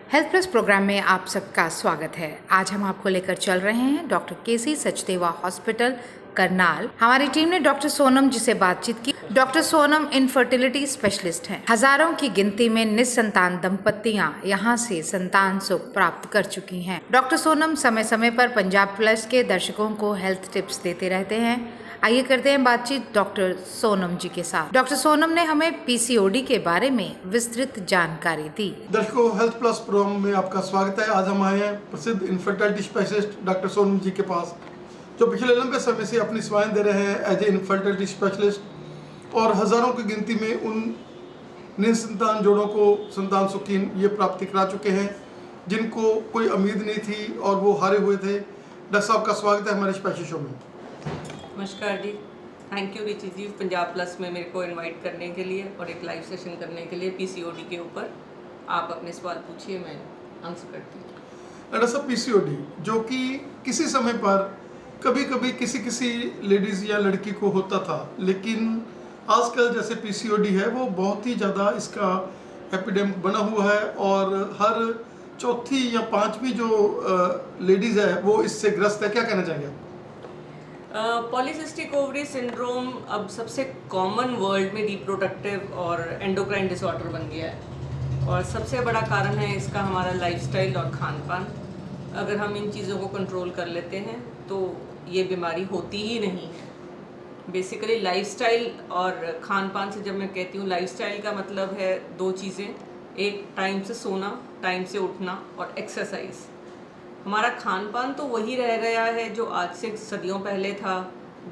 Health plus programme में आप सबका स्वागत है। आज हम आपको लेकर चल रहे हैं डॉक्टर केसी सचदेवा हॉस्पिटल करनाल। हमारी टीम ने डॉक्टर सोनम जी से बातचीत की। डॉक्टर सोनम इनफर्टिलिटी स्पेशलिस्ट हैं। हजारों की गिनती में निसंतान दंपतियां यहां से संतान सुख प्राप्त कर चुकी हैं। डॉक्टर सोनम समय समय पर पंजाब प्लस के दर्शकों को हेल्थ टिप्स देते रहते हैं। आइए करते हैं बातचीत डॉक्टर सोनम जी के साथ। डॉक्टर सोनम ने हमें पीसीओडी के बारे में विस्तृत जानकारी दी। दर्शकों, हेल्थ प्लस प्रोग्राम में आपका स्वागत है। आज हम आए हैं प्रसिद्ध इनफर्टिलिटी स्पेशलिस्ट डॉक्टर सोनम जी के पास, जो पिछले लंबे समय से अपनी सेवाएं दे रहे हैं एज ए इनफर्टिलिटी स्पेशलिस्ट और हजारों की गिनती में उन निसंतान जोड़ों को संतान सुख की ये प्राप्ति करा चुके हैं जिनको कोई उम्मीद नहीं थी और वो हारे हुए थे। डॉक्टर साहब का स्वागत है हमारे स्पेशल शो में। नमस्कार जी, thank you Richi ji Punjab plus में मेरे को इनवाइट करने के लिए और एक लाइव सेशन करने के लिए पीसीओडी के ऊपर। आप अपने सवाल पूछिए, मैं आंसर करती हूँ। डॉक्टर साहब, पीसीओडी जो कि किसी समय पर कभी कभी किसी लेडीज़ या लड़की को होता था, लेकिन आजकल जैसे पीसीओडी है वो बहुत ही ज़्यादा इसका एपिडेमिक बना हुआ है और हर चौथी या पांचवी जो लेडीज़ है वो इससे ग्रस्त है। क्या कहना चाहेंगे आप? पॉलीसिस्टिक ओवरी सिंड्रोम अब सबसे कॉमन वर्ल्ड में रिप्रोडक्टिव और एंडोक्राइन डिसऑर्डर बन गया है और सबसे बड़ा कारण है इसका हमारा लाइफस्टाइल और खान पान। अगर हम इन चीज़ों को कंट्रोल कर लेते हैं तो ये बीमारी होती ही नहीं है। बेसिकली लाइफस्टाइल और खान पान से जब मैं कहती हूँ, लाइफस्टाइल का मतलब है दो चीज़ें, एक टाइम से सोना, टाइम से उठना और एक्सरसाइज। हमारा खान पान तो वही रह गया है जो आज से सदियों पहले था।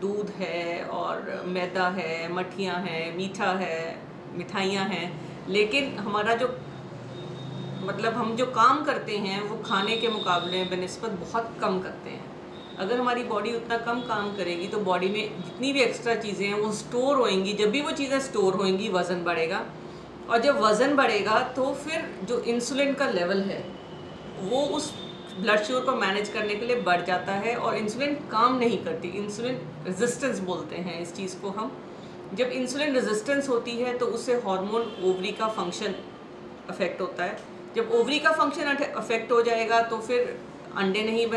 दूध है और मैदा है, मठियाँ हैं, मीठा है, मिठाइयाँ हैं, लेकिन हमारा जो हम जो काम करते हैं वो खाने के मुकाबले बनिस्बत बहुत कम करते हैं। अगर हमारी बॉडी उतना कम काम करेगी तो बॉडी में जितनी भी एक्स्ट्रा चीज़ें हैं वो स्टोर होएंगी। जब भी वो चीज़ें स्टोर होएंगी वज़न बढ़ेगा और जब वज़न बढ़ेगा तो फिर जो इंसुलिन का लेवल है वो उस ब्लड शुगर को मैनेज करने के लिए बढ़ जाता है और इंसुलिन काम नहीं करती। इंसुलिन रेजिस्टेंस बोलते हैं इस चीज़ को हम। जब इंसुलिन रेजिस्टेंस होती है तो उससे हार्मोन ओवरी का फंक्शन अफेक्ट होता है। जब ओवरी का फंक्शन अफेक्ट हो जाएगा तो फिर अंडे नहीं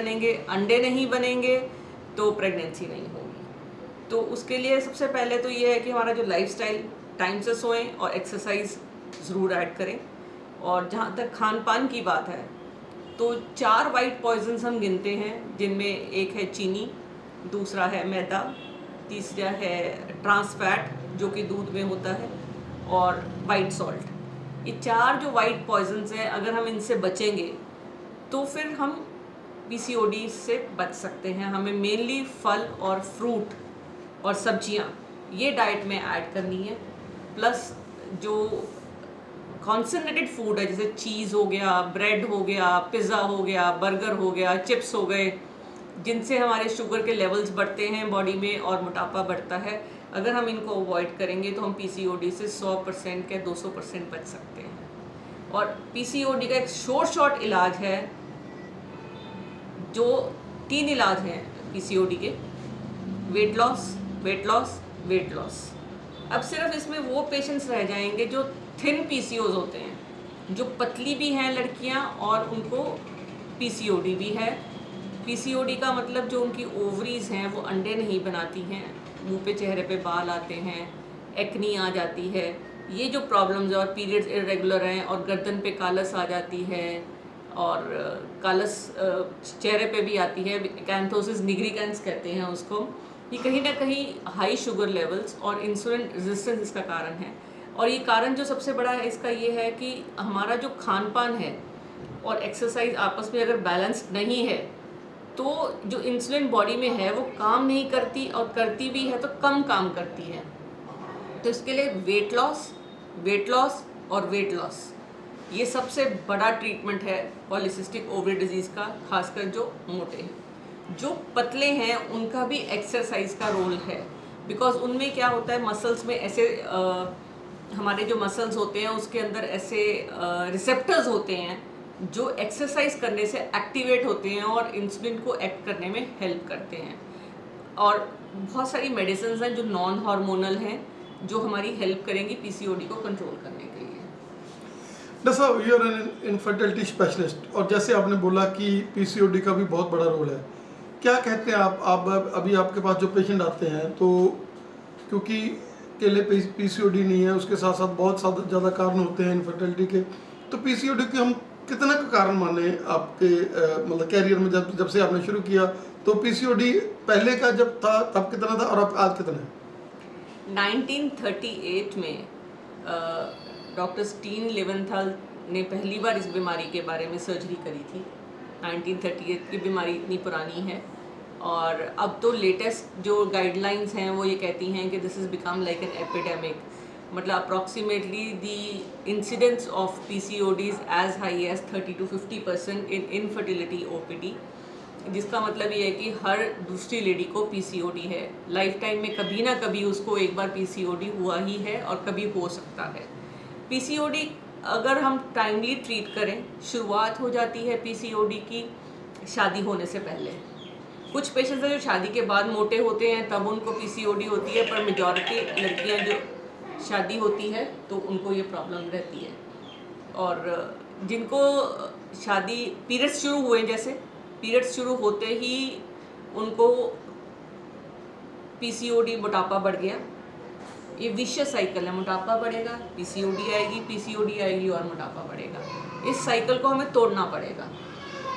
बनेंगे तो प्रेगनेंसी नहीं होगी। तो उसके लिए सबसे पहले तो ये है कि हमारा जो लाइफस्टाइल, टाइम से सोएं और एक्सरसाइज ज़रूर ऐड करें। और जहाँ तक खान पान की बात है तो 4 वाइट पॉइजन्स हम गिनते हैं, जिनमें एक है चीनी, दूसरा है मैदा, तीसरा है ट्रांस फैट जो कि दूध में होता है, और वाइट सॉल्ट। ये 4 जो वाइट पॉइजन्स हैं, अगर हम इनसे बचेंगे तो फिर हम पीसीओडी से बच सकते हैं। हमें मेनली फल और फ्रूट और सब्जियां ये डाइट में ऐड करनी है, प्लस जो कॉन्सनट्रेटेड फूड है जैसे चीज़ हो गया, ब्रेड हो गया, पिज़्ज़ा हो गया, बर्गर हो गया, चिप्स हो गए, जिनसे हमारे शुगर के लेवल्स बढ़ते हैं बॉडी में और मोटापा बढ़ता है। अगर हम इनको अवॉइड करेंगे तो हम पीसीओडी से 100% या 200% बच सकते हैं। और पीसीओडी का एक शॉर्ट इलाज है, जो 3 इलाज हैं पीसीओडी के: weight loss, weight loss, weight loss. अब सिर्फ इसमें वो पेशेंट्स रह जाएंगे जो थिन पीसीओज होते हैं, जो पतली भी हैं लड़कियां और उनको पीसीओडी भी है। पीसीओडी का मतलब जो उनकी ओवरीज हैं वो अंडे नहीं बनाती हैं, मुंह पे चेहरे पे बाल आते हैं, एक्नी आ जाती है, ये जो प्रॉब्लम्स है, और पीरियड्स इरेगुलर हैं और गर्दन पे कालस आ जाती है और कालस चेहरे पे भी आती है, कैंथोसिस निग्रिकेंस कहते हैं उसको। ये कहीं ना कहीं हाई शुगर लेवल्स और इंसुलिन रेजिस्टेंस इसका कारण है। और ये कारण जो सबसे बड़ा है इसका ये है कि हमारा जो खान पान है और एक्सरसाइज आपस में अगर बैलेंस्ड नहीं है तो जो इंसुलिन बॉडी में है वो काम नहीं करती, और करती भी है तो कम काम करती है। तो इसके लिए वेट लॉस, वेट लॉस और वेट लॉस ये सबसे बड़ा ट्रीटमेंट है पॉलीसिस्टिक ओवरी डिजीज़ का, खासकर जो मोटे हैं। जो पतले हैं उनका भी एक्सरसाइज का रोल है, बिकॉज उनमें क्या होता है, मसल्स में ऐसे हमारे जो मसल्स होते हैं उसके अंदर ऐसे रिसेप्टर्स होते हैं जो एक्सरसाइज करने से एक्टिवेट होते हैं और इंसुलिन को एक्ट करने में हेल्प करते हैं। और बहुत सारी मेडिसिन हैं जो नॉन हार्मोनल हैं, जो हमारी हेल्प करेंगी पीसीओडी को कंट्रोल करने के लिए। डॉक्टर साहब, you are an infertility specialist, और जैसे आपने बोला कि पीसीओडी का भी बहुत बड़ा रोल है, क्या कहते हैं आप अभी आपके पास जो पेशेंट आते हैं, तो क्योंकि अकेले पीसीओडी नहीं है, उसके साथ साथ बहुत ज़्यादा कारण होते हैं इनफर्टिलिटी के, तो पीसीओडी के हम कितना का कारण माने आपके मतलब कैरियर में, जब से आपने शुरू किया, तो पीसीओडी पहले का जब था तब कितना था और अब आज कितना है? 1938 में डॉक्टर स्टीन लेवेंथल ने पहली बार इस बीमारी के बारे में सर्जरी करी थी। 1938 की बीमारी इतनी पुरानी है, और अब तो लेटेस्ट जो गाइडलाइंस हैं वो ये कहती हैं कि this is become like an epidemic, मतलब approximately the incidence of PCODs as high as 30 to 50% in infertility OPD, जिसका मतलब ये है कि हर दूसरी लेडी को पीसीओडी है। लाइफ टाइम में कभी ना कभी उसको एक बार पीसीओडी हुआ ही है और कभी हो सकता है। पीसीओडी अगर हम टाइमली ट्रीट करें, शुरुआत हो जाती है पीसीओडी की शादी होने से पहले। कुछ पेशेंट्स हैं जो शादी के बाद मोटे होते हैं, तब उनको पीसीओडी होती है, पर मेजॉरिटी लड़कियां जो शादी होती है तो उनको ये प्रॉब्लम रहती है। और जिनको शादी पीरियड्स शुरू हुए, जैसे पीरियड्स शुरू होते ही उनको पीसीओडी, मोटापा बढ़ गया, ये विशियस साइकिल है, मोटापा बढ़ेगा, पीसीओडी आएगी और मोटापा बढ़ेगा। इस साइकिल को हमें तोड़ना पड़ेगा।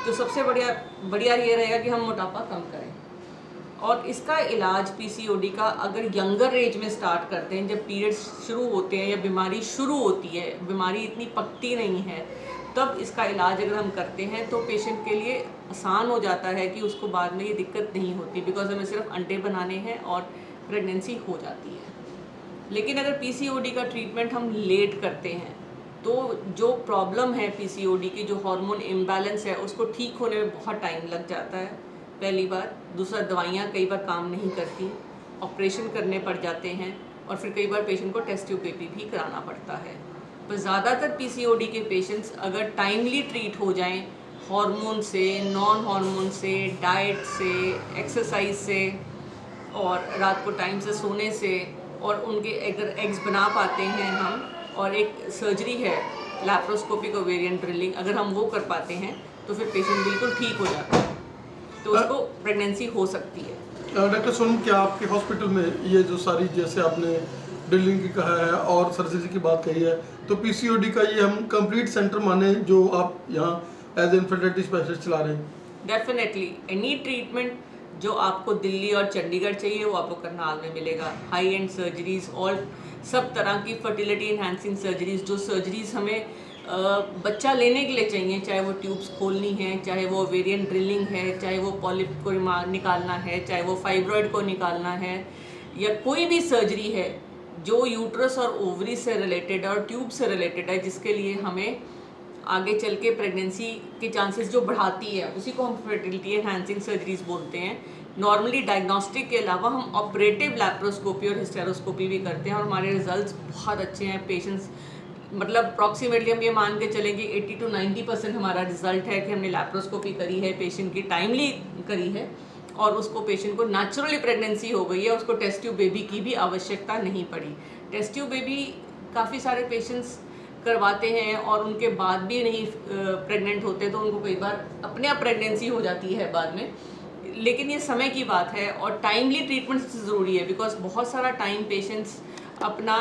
तो सबसे बढ़िया ये रहेगा कि हम मोटापा कम करें। और इसका इलाज पीसीओडी का अगर यंगर एज में स्टार्ट करते हैं, जब पीरियड्स शुरू होते हैं या बीमारी शुरू होती है, बीमारी इतनी पकती नहीं है, तब इसका इलाज अगर हम करते हैं तो पेशेंट के लिए आसान हो जाता है कि उसको बाद में ये दिक्कत नहीं होती, बिकॉज हमें सिर्फ अंडे बनाने हैं और प्रेगनेंसी हो जाती है। लेकिन अगर पीसीओडी का ट्रीटमेंट हम लेट करते हैं तो जो प्रॉब्लम है पीसीओडी की, जो हार्मोन इम्बैलेंस है, उसको ठीक होने में बहुत टाइम लग जाता है, पहली बार। दूसरा, दवाइयाँ कई बार काम नहीं करती, ऑपरेशन करने पड़ जाते हैं, और फिर कई बार पेशेंट को टेस्ट ट्यूब बेबी भी कराना पड़ता है। पर ज़्यादातर पीसीओडी के पेशेंट्स अगर टाइमली ट्रीट हो जाएं, हार्मोन से, नॉन हार्मोन से, डाइट से, एक्सरसाइज से, और रात को टाइम से सोने से, और उनके अगर एग्स बना पाते हैं हम, और एक सर्जरी है लैप्रोस्कोपिक ओवेरियन ड्रिलिंग, अगर हम वो कर पाते हैं तो फिर पेशेंट बिल्कुल ठीक हो जाता है, तो उसको प्रेगनेंसी हो सकती है। डॉक्टर सोनम, क्या आपके हॉस्पिटल में ये जो सारी, जैसे आपने ड्रिलिंग की कहा है और सर्जरी की बात कही है, तो पीसीओडी का ये हम कंप्लीट सेंटर माने जो आप यहाँ एज इनफर्टिलिटी स्पेशलिस्ट चला रहे हैं? डेफिनेटली एनी ट्रीटमेंट जो आपको दिल्ली और चंडीगढ़ चाहिए वो आपको करनाल में मिलेगा। हाई एंड सर्जरीज, ऑल सब तरह की फर्टिलिटी इन्हांसिंग सर्जरीज, जो सर्जरीज हमें बच्चा लेने के लिए चाहिए, चाहे वो ट्यूब्स खोलनी है, चाहे वो ओवेरियन ड्रिलिंग है, चाहे वो पॉलिप को निकालना है, चाहे वो फाइब्रॉइड को निकालना है, या कोई भी सर्जरी है जो यूट्रस और ओवरी से रिलेटेड है और ट्यूब से रिलेटेड है, जिसके लिए हमें आगे चल के प्रेगनेंसी के चांसेस जो बढ़ाती है, उसी को हम फर्टिलिटी एनहांसिंग सर्जरीज बोलते हैं। नॉर्मली डायग्नोस्टिक के अलावा हम ऑपरेटिव लैप्रोस्कोपी और हिस्टेरोस्कोपी भी करते हैं, और हमारे रिजल्ट्स बहुत अच्छे हैं। पेशेंट्स मतलब अप्रॉक्सीमेटली हम ये मान के चलें कि 80 to 90% हमारा रिजल्ट है कि हमने लैप्रोस्कोपी करी है, पेशेंट की टाइमली करी है, और उसको पेशेंट को नेचुरली प्रेगनेंसी हो गई है, उसको टेस्ट ट्यूब बेबी की भी आवश्यकता नहीं पड़ी। टेस्ट ट्यूब बेबी काफ़ी सारे पेशेंट्स करवाते हैं और उनके बाद भी नहीं प्रेग्नेंट होते, तो उनको कई बार अपने आप प्रेगनेंसी हो जाती है बाद में। लेकिन ये समय की बात है, और टाइमली ट्रीटमेंट ज़रूरी है, बिकॉज बहुत सारा टाइम पेशेंट्स अपना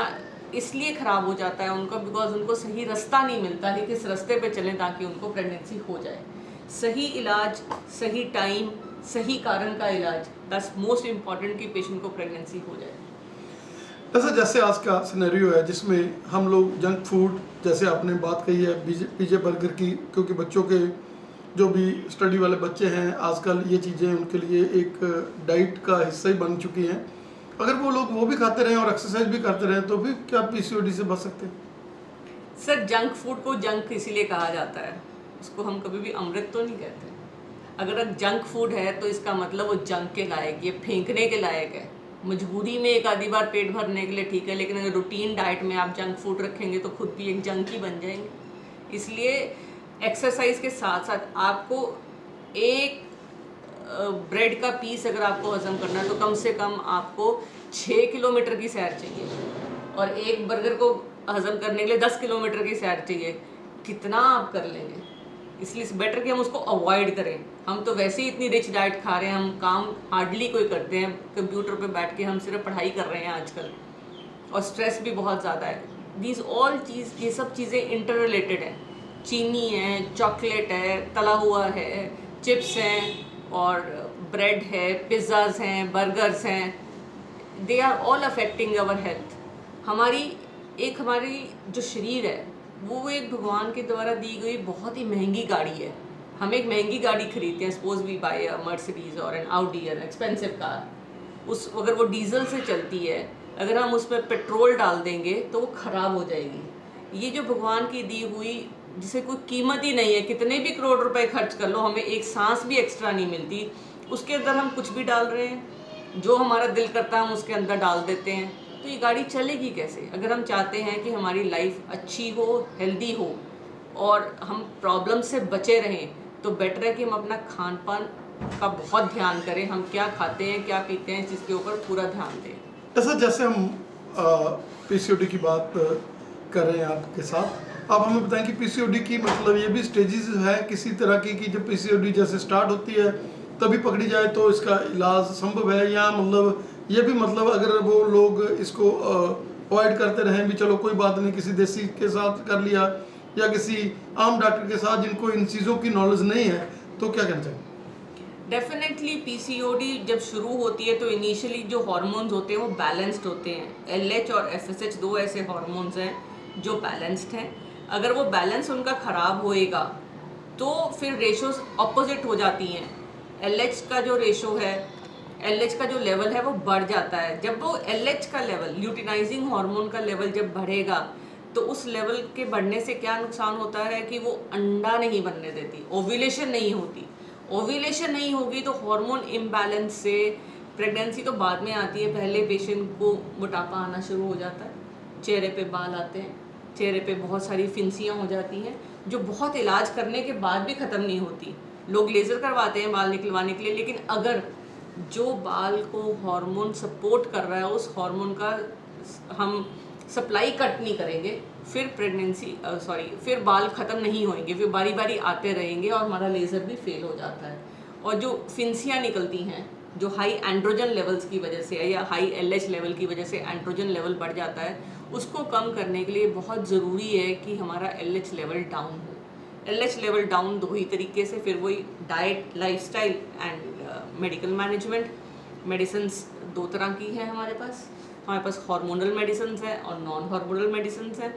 इसलिए ख़राब हो जाता है उनका, बिकॉज उनको सही रास्ता नहीं मिलता कि किस रास्ते पे चलें ताकि उनको प्रेगनेंसी हो जाए। सही इलाज, सही टाइम, सही कारण का इलाज, दैट्स मोस्ट इम्पॉर्टेंट कि पेशेंट को प्रेगनेंसी हो जाए। जैसे आज का सिनेरियो है जिसमें हम लोग जंक फूड, जैसे आपने बात कही है पिज़्ज़ा बर्गर की, क्योंकि बच्चों के जो भी स्टडी वाले बच्चे हैं आजकल ये चीज़ें उनके लिए एक डाइट का हिस्सा ही बन चुकी हैं। अगर वो लोग वो भी खाते रहें और एक्सरसाइज भी करते रहें तो भी क्या पीसीओडी से बच सकते हैं? सर, जंक फूड को जंक इसीलिए कहा जाता है, उसको हम कभी भी अमृत तो नहीं कहते। अगर जंक फूड है तो इसका मतलब वो जंक के लायक, ये फेंकने के लायक है। मजबूरी में एक आधी बार पेट भरने के लिए ठीक है, लेकिन अगर रूटीन डाइट में आप जंक फूड रखेंगे तो खुद भी एक जंक ही बन जाएंगे। इसलिए एक्सरसाइज के साथ साथ आपको एक ब्रेड का पीस अगर आपको हजम करना है तो कम से कम आपको 6 किलोमीटर की सैर चाहिए, और एक बर्गर को हजम करने के लिए 10 किलोमीटर की सैर चाहिए। कितना आप कर लेंगे, इसलिए बेटर कि हम उसको अवॉइड करें। हम तो वैसे ही इतनी रिच डाइट खा रहे हैं, हम काम हार्डली कोई करते हैं, कंप्यूटर पे बैठ के हम सिर्फ पढ़ाई कर रहे हैं आजकल, और स्ट्रेस भी बहुत ज़्यादा है। ये सब चीज़ें इंटर रिलेटेड हैं। चीनी है, चॉकलेट है, तला हुआ है, चिप्स हैं, और ब्रेड है, पिज़्ज़ाज़ हैं, बर्गर्स हैं, they are all affecting our health. हमारी जो शरीर है वो एक भगवान के द्वारा दी गई बहुत ही महंगी गाड़ी है। हम एक महंगी गाड़ी खरीदते हैं, suppose we buy a Mercedes और an Audi, an expensive car. अगर वो डीजल से चलती है, अगर हम उसमें पेट्रोल डाल देंगे तो वो ख़राब हो जाएगी। ये जो भगवान की दी हुई, जिसे कोई कीमत ही नहीं है, कितने भी करोड़ रुपए खर्च कर लो, हमें एक सांस भी एक्स्ट्रा नहीं मिलती, उसके अंदर हम कुछ भी डाल रहे हैं, जो हमारा दिल करता है हम उसके अंदर डाल देते हैं। तो ये गाड़ी चलेगी कैसे? अगर हम चाहते हैं कि हमारी लाइफ अच्छी हो, हेल्दी हो और हम प्रॉब्लम से बचे रहें, तो बेटर है कि हम अपना खान पान का बहुत ध्यान करें। हम क्या खाते हैं, क्या पीते हैं, इस चीज़ के ऊपर पूरा ध्यान दें। ऐसा जैसे हम पीसीओडी की बात कर रहे हैं आपके साथ, आप हमें बताएं कि पीसीओडी की मतलब ये भी स्टेजेस है किसी तरह की, कि जब पीसीओडी जैसे स्टार्ट होती है तभी पकड़ी जाए तो इसका इलाज संभव है, या मतलब ये भी मतलब अगर वो लोग इसको अवॉइड करते रहें भी, चलो कोई बात नहीं, किसी देसी के साथ कर लिया या किसी आम डॉक्टर के साथ जिनको इन चीज़ों की नॉलेज नहीं है, तो क्या कहना चाहिए? डेफिनेटली पीसीओडी जब शुरू होती है तो इनिशियली जो हार्मोन्स होते हैं वो बैलेंस्ड होते हैं। एलएच और एफएसएच दो ऐसे हार्मोन्स हैं जो बैलेंस्ड हैं। अगर वो बैलेंस उनका ख़राब होएगा तो फिर रेशोज ऑपोजिट हो जाती हैं। एलएच का जो रेशो है, एलएच का जो लेवल है वो बढ़ जाता है। जब वो एलएच का लेवल, ल्यूटिनाइजिंग हार्मोन का लेवल जब बढ़ेगा तो उस लेवल के बढ़ने से क्या नुकसान होता है कि वो अंडा नहीं बनने देती, ओव्यूलेशन नहीं होती। ओव्यूलेशन नहीं होगी तो हार्मोन इम्बैलेंस से प्रेगनेंसी तो बाद में आती है, पहले पेशेंट को मोटापा आना शुरू हो जाता है, चेहरे पे बाल आते हैं, चेहरे पे बहुत सारी फिंसियाँ हो जाती हैं जो बहुत इलाज करने के बाद भी ख़त्म नहीं होती। लोग लेज़र करवाते हैं बाल निकलवाने के लिए, लेकिन अगर जो बाल को हार्मोन सपोर्ट कर रहा है उस हार्मोन का हम सप्लाई कट नहीं करेंगे, फिर बाल ख़त्म नहीं होंगे, फिर बारी बारी आते रहेंगे और हमारा लेज़र भी फेल हो जाता है। और जो फिंसियाँ निकलती हैं जो हाई एंड्रोजन लेवल्स की वजह से है या हाई एलएच लेवल की वजह से एंड्रोजन लेवल बढ़ जाता है, उसको कम करने के लिए बहुत ज़रूरी है कि हमारा एलएच लेवल डाउन हो। एलएच लेवल डाउन दो ही तरीके से, फिर वही diet, lifestyle and medical management. Medicines दो तरह की हैं हमारे पास हार्मोनल मेडिसिन्स हैं और नॉन हार्मोनल मेडिसिन्स हैं।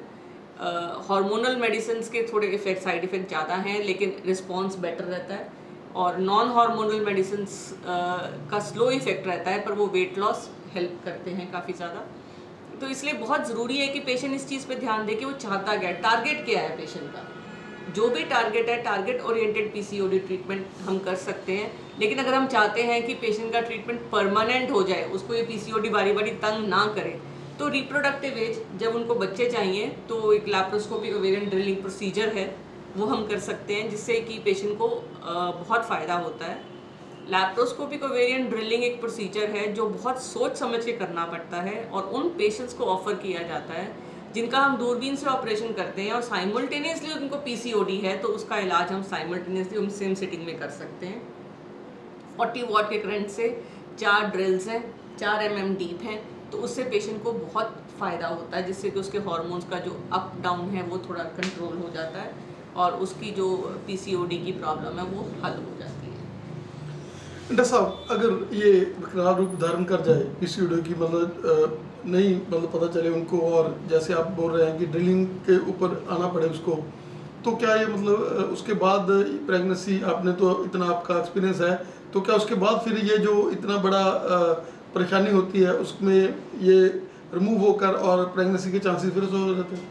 हार्मोनल मेडिसिन्स के थोड़े साइड इफ़ेक्ट ज़्यादा हैं लेकिन रिस्पॉन्स बेटर रहता है, और नॉन हार्मोनल मेडिसिन्स का स्लो इफ़ेक्ट रहता है पर वो वेट लॉस हेल्प करते हैं काफ़ी ज़्यादा। तो इसलिए बहुत ज़रूरी है कि पेशेंट इस चीज़ पे ध्यान दे कि वो चाहता क्या है, टारगेट क्या है पेशेंट का। जो भी टारगेट है, टारगेट ओरिएंटेड पीसीओडी ट्रीटमेंट हम कर सकते हैं। लेकिन अगर हम चाहते हैं कि पेशेंट का ट्रीटमेंट परमानेंट हो जाए, उसको ये पीसीओडी बारी बारी तंग ना करे, तो रिप्रोडक्टिव एज जब उनको बच्चे चाहिए तो एक लैप्रोस्कोपिक ओवेरियन ड्रिलिंग प्रोसीजर है वो हम कर सकते हैं, जिससे कि पेशेंट को बहुत फ़ायदा होता है। लैप्रोस्कोपिक ओवेरियन ड्रिलिंग एक प्रोसीजर है जो बहुत सोच समझ के करना पड़ता है और उन पेशेंट्स को ऑफ़र किया जाता है जिनका हम दूरबीन से ऑपरेशन करते हैं और साइमल्टेनियसली उनको पीसीओडी है, तो उसका इलाज हम साइमल्टेनियसली हम सेम सिटिंग में कर सकते हैं। 40 वॉट के करंट से 4 ड्रिल्स हैं, 4 mm डीप हैं, तो उससे पेशेंट को बहुत फ़ायदा होता है, जिससे कि उसके हार्मोन्स का जो अप डाउन है वो थोड़ा कंट्रोल हो जाता है और उसकी जो पीसीओडी की प्रॉब्लम है वो हल हो जाती है। डॉक्टर साहब, अगर ये विकराल रूप धारण कर जाए पीसीओडी की, मतलब नहीं मतलब पता चले उनको, और जैसे आप बोल रहे हैं कि ड्रिलिंग के ऊपर आना पड़े उसको, तो क्या ये मतलब उसके बाद प्रेगनेंसी, आपने तो इतना आपका एक्सपीरियंस है, तो क्या उसके बाद फिर ये जो इतना बड़ा परेशानी होती है उसमें ये रिमूव होकर और प्रेगनेंसी के चांसेस फिर से हो जाते हैं?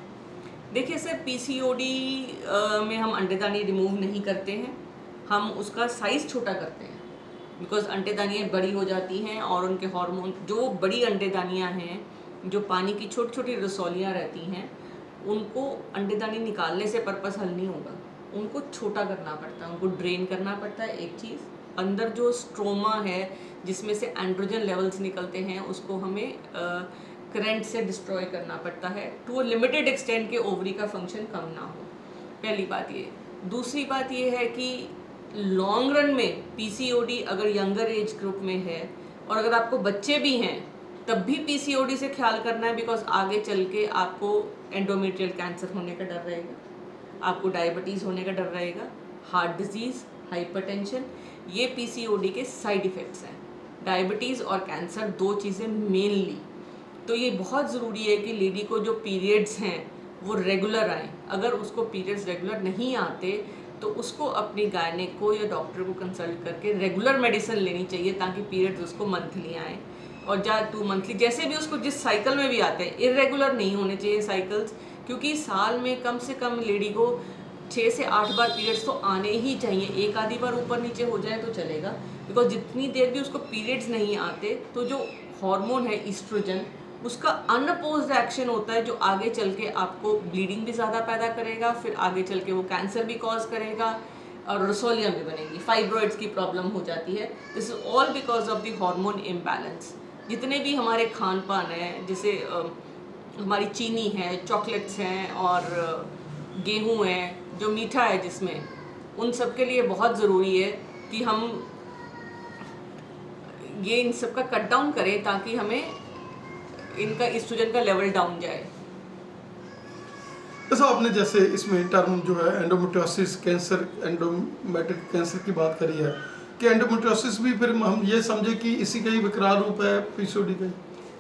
देखिए सर, पीसीओडी में हम अंडेदानी रिमूव नहीं करते हैं, हम उसका साइज़ छोटा करते हैं, बिकॉज अंडेदानियाँ बड़ी हो जाती हैं और उनके हार्मोन, जो बड़ी अंडेदानियाँ हैं, जो पानी की छोटी छोटी रसौलियाँ रहती हैं, उनको अंडेदानी निकालने से पर्पस हल नहीं होगा, उनको छोटा करना पड़ता है, उनको ड्रेन करना पड़ता है। एक चीज़, अंदर जो स्ट्रोमा है जिसमें से एंड्रोजन लेवल्स निकलते हैं, उसको हमें करंट से डिस्ट्रॉय करना पड़ता है टू अ लिमिटेड एक्सटेंट के ओवरी का फंक्शन कम ना हो। पहली बात ये। दूसरी बात ये है कि लॉन्ग रन में पीसीओडी अगर यंगर एज ग्रुप में है और अगर आपको बच्चे भी हैं तब भी पीसीओडी से ख्याल करना है, बिकॉज आगे चल के आपको एंडोमेट्रियल कैंसर होने का डर रहेगा, आपको डायबिटीज़ होने का डर रहेगा, हार्ट डिजीज़, हाइपरटेंशन, ये पीसीओडी के साइड इफ़ेक्ट्स हैं। डायबिटीज़ और कैंसर 2 चीज़ें मेनली। तो ये बहुत ज़रूरी है कि लेडी को जो पीरियड्स हैं वो रेगुलर आएँ। अगर उसको पीरियड्स रेगुलर नहीं आते तो उसको अपनी गायनेक को या डॉक्टर को कंसल्ट करके रेगुलर मेडिसिन लेनी चाहिए, ताकि पीरियड्स उसको मंथली आएँ और 2 मंथली, जैसे भी उसको जिस साइकिल में भी आते हैं, इरेगुलर नहीं होने चाहिए साइकिल्स, क्योंकि साल में कम से कम लेडी को 6 से 8 बार पीरियड्स तो आने ही चाहिए। एक आधी बार ऊपर नीचे हो जाए तो चलेगा, बिकॉज जितनी देर भी उसको पीरियड्स नहीं आते तो जो हार्मोन है ईस्ट्रोजन, उसका अनअपोज्ड एक्शन होता है, जो आगे चल के आपको ब्लीडिंग भी ज़्यादा पैदा करेगा, फिर आगे चल के वो कैंसर भी कॉज करेगा और रसोलियाँ भी बनेगी, फाइब्रॉइड्स की प्रॉब्लम हो जाती है। This is all because of the hormone imbalance. जितने भी हमारे खान पान है, जैसे हमारी चीनी है, चॉकलेट्स हैं और गेहूँ है, जो मीठा है जिसमें, उन सब के लिए बहुत ज़रूरी है कि हम ये इन सब का कट डाउन करें, ताकि हमें इनका ईस्ट्रोजन का लेवल डाउन जाए। जैसा आपने जैसे इसमें टर्म जो है एंडोमेट्रियोसिस कैंसर, एंडोमेट्रिक कैंसर की बात करी है, कि एंडोमेट्रियोसिस भी फिर हम ये समझे कि इसी का ही विकराल रूप है पीसीओडी का?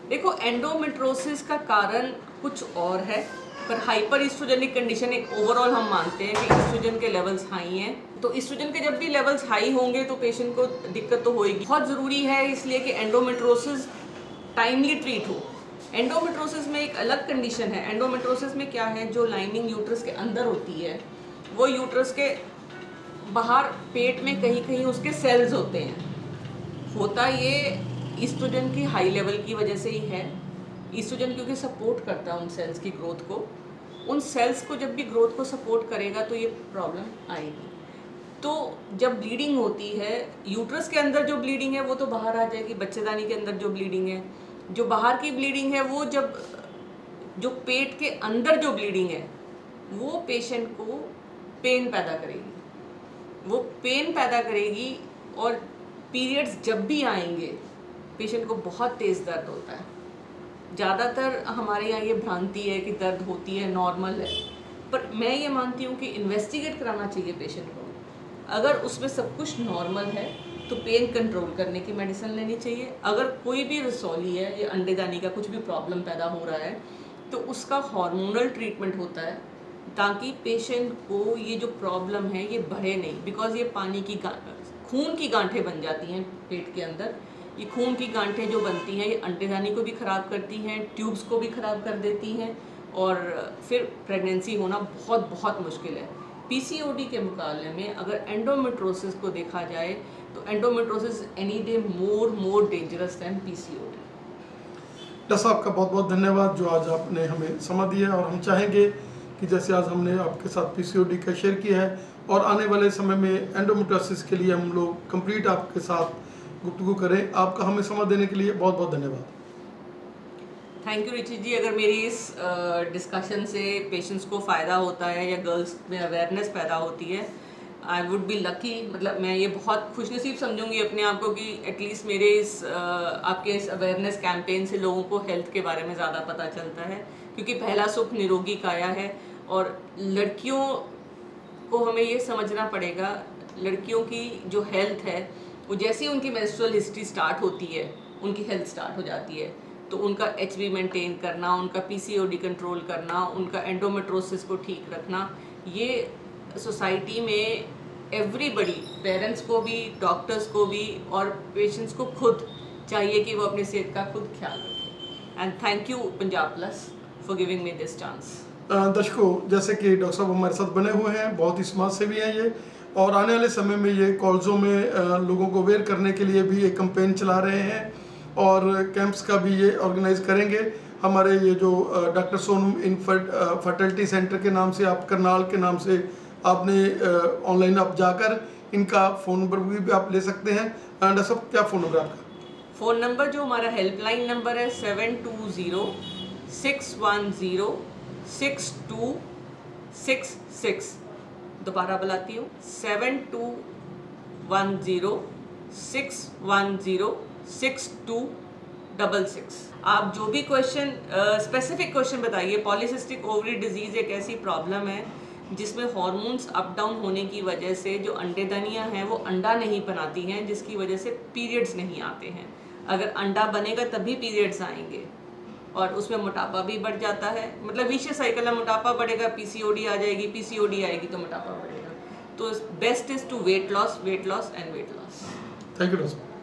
देखो, एंडोमेट्रोसिस का कारण कुछ और है, पर हाइपर ईस्ट्रोजेनिक कंडीशन एक ओवरऑल हम मानते हैं कि ईस्ट्रोजन के लेवल्स हाई हैं। तो ईस्ट्रोजन के जब भी लेवल्स हाई होंगे तो पेशेंट को दिक्कत तो होएगी। बहुत ज़रूरी है इसलिए कि एंडोमेट्रोसिस टाइमली ट्रीट हो। एंडोमेट्रोसिस में एक अलग कंडीशन है। एंडोमेट्रोसिस में क्या है, जो लाइनिंग यूट्रस के अंदर होती है, वो यूट्रस के बाहर पेट में कहीं कहीं उसके सेल्स होते हैं। होता ये ईस्ट्रोजन की हाई लेवल की वजह से ही है। ईस्ट्रोजन क्योंकि सपोर्ट करता है उन सेल्स की ग्रोथ को, उन सेल्स को जब भी ग्रोथ को सपोर्ट करेगा तो ये प्रॉब्लम आएगी। तो जब ब्लीडिंग होती है, यूट्रस के अंदर जो ब्लीडिंग है वो तो बाहर आ जाएगी, बच्चेदानी के अंदर जो ब्लीडिंग है, जो बाहर की ब्लीडिंग है वो जब जो पेट के अंदर जो ब्लीडिंग है वो पेशेंट को पेन पैदा करेगी, वो पेन पैदा करेगी। और पीरियड्स जब भी आएंगे पेशेंट को बहुत तेज़ दर्द होता है। ज़्यादातर हमारे यहाँ ये भ्रांति है कि दर्द होती है, नॉर्मल है, पर मैं ये मानती हूँ कि इन्वेस्टिगेट कराना चाहिए पेशेंट को। अगर उसमें सब कुछ नॉर्मल है तो पेन कंट्रोल करने की मेडिसिन लेनी चाहिए। अगर कोई भी रसौली है या अंडेदानी का कुछ भी प्रॉब्लम पैदा हो रहा है तो उसका हार्मोनल ट्रीटमेंट होता है, ताकि पेशेंट को ये जो प्रॉब्लम है ये बढ़े नहीं। बिकॉज ये पानी की खून की गांठें बन जाती हैं पेट के अंदर। ये खून की गांठें जो बनती हैं ये अंडेदानी को भी ख़राब करती हैं, ट्यूब्स को भी ख़राब कर देती हैं, और फिर प्रेगनेंसी होना बहुत बहुत मुश्किल है। पीसीओडी के मुकाबले में अगर एंडोमेट्रोसिस को देखा जाए तो endometriosis any day more dangerous than PCOD. Doctor साहब का बहुत बहुत धन्यवाद जो आज आपने हमें समय दिया, और हम चाहेंगे कि जैसे आज हमने आपके साथ पीसीओडी का शेयर किया है, और आने वाले समय में एंडोमेट्रोसिस के लिए हम लोग कंप्लीट आपके साथ गुफ्तगू करें। आपका हमें समय देने के लिए बहुत बहुत धन्यवाद। थैंक यू रिची जी। अगर मेरी इस डिस्कशन से पेशेंट्स को फ़ायदा होता है या गर्ल्स में अवेयरनेस पैदा होती है, आई वुड बी लकी। मतलब मैं ये बहुत खुशनसीब समझूंगी अपने आप को कि एटलीस्ट मेरे इस आपके इस अवेयरनेस कैंपेन से लोगों को हेल्थ के बारे में ज़्यादा पता चलता है, क्योंकि पहला सुख निरोगी काया है। और लड़कियों को हमें ये समझना पड़ेगा, लड़कियों की जो हेल्थ है वो जैसे ही उनकी मेंस्ट्रुअल हिस्ट्री स्टार्ट होती है उनकी हेल्थ स्टार्ट हो जाती है। तो उनका एचबी मेंटेन करना, उनका पीसीओडी कंट्रोल करना, उनका एंडोमेट्रोसिस को ठीक रखना, ये सोसाइटी में एवरीबडी, पेरेंट्स को भी, डॉक्टर्स को भी और पेशेंट्स को खुद चाहिए कि वो अपनी सेहत का खुद ख्याल रखें। And thank you Punjab plus for giving me this chance. दर्शकों, जैसे कि डॉक्टर साहब हमारे साथ बने हुए हैं, बहुत ही समाज सेवी हैं ये, और आने वाले समय में ये कॉलेजों में लोगों को अवेयर करने के लिए भी एक कैंपेन चला रहे हैं, और कैंप्स का भी ये ऑर्गेनाइज करेंगे। हमारे ये जो डॉक्टर सोनम फर्टिलिटी सेंटर के नाम से, आप करनाल के नाम से आपने ऑनलाइन आप जाकर इनका फ़ोन नंबर भी आप ले सकते हैं। डॉक्टर साहब, क्या फ़ोन नंबर आपका? फ़ोन नंबर जो हमारा हेल्पलाइन नंबर है 720-610-6266। दोबारा बुलाती हूँ 721061062266। आप जो भी क्वेश्चन स्पेसिफिक क्वेश्चन बताइए। पॉलीसिस्टिक ओवरी डिजीज़ एक ऐसी प्रॉब्लम है जिसमें हार्मोन्स अप डाउन होने की वजह से जो अंडेदानियाँ हैं वो अंडा नहीं बनाती हैं, जिसकी वजह से पीरियड्स नहीं आते हैं। अगर अंडा बनेगा तभी पीरियड्स आएंगे और उसमें मोटापा भी बढ़ जाता है। मतलब विशियस साइकिल है, मोटापा बढ़ेगा, पीसीओडी आ जाएगी, पीसीओडी आएगी तो मोटापा बढ़ेगा। तो best is to weight loss and weight loss. Thank you doctor.